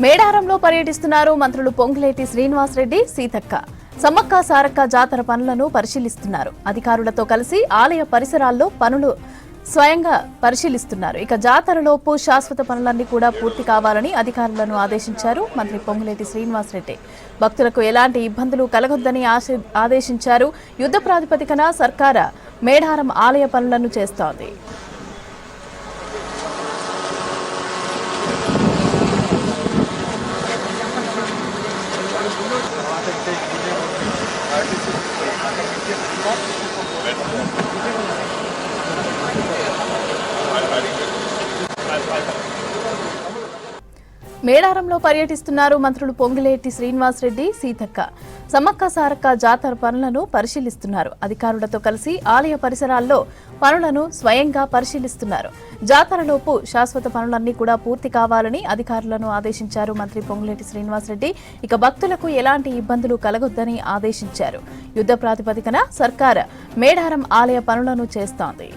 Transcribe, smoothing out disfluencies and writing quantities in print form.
మేడారంలో పర్యటిస్తున్నారు మంత్రులు పొంగులేటి శ్రీనివాసరెడ్డి, సీతక్క. సమ్మక్క సారక్క జాతర పనులను పరిశీలిస్తున్నారు. అధికారులతో కలిసి ఆలయ పరిసరాల్లో పనులు స్వయంగా పరిశీలిస్తున్నారు. ఇక జాతరలోపు శాశ్వత పనులన్నీ కూడా పూర్తి కావాలని అధికారులను ఆదేశించారు మంత్రి పొంగులేటి శ్రీనివాసరెడ్డి. భక్తులకు ఎలాంటి ఇబ్బందులు కలగొద్దని ఆదేశించారు. యుద్ధ ప్రాతిపదికన సర్కారు మేడారం ఆలయ పనులను చేస్తోంది. మేడారంలో పర్యటిస్తున్నారు మంత్రులు పొంగులేటి శ్రీనివాసరెడ్డి, సీతక్క. సమ్మక్క సారక్క జాతర పనులను పరిశీలిస్తున్నారు. అధికారులతో కలిసి ఆలయ పరిసరాల్లో పనులను స్వయంగా పరిశీలిస్తున్నారు. జాతరలోపు శాశ్వత పనులన్నీ కూడా పూర్తి కావాలని అధికారులను ఆదేశించారు మంత్రి పొంగులేటి శ్రీనివాసరెడ్డి. ఇక భక్తులకు ఎలాంటి ఇబ్బందులు కలగొద్దని ఆదేశించారు. యుద్ధ ప్రాతిపదికన సర్కారు మేడారం ఆలయ పనులను చేస్తోంది.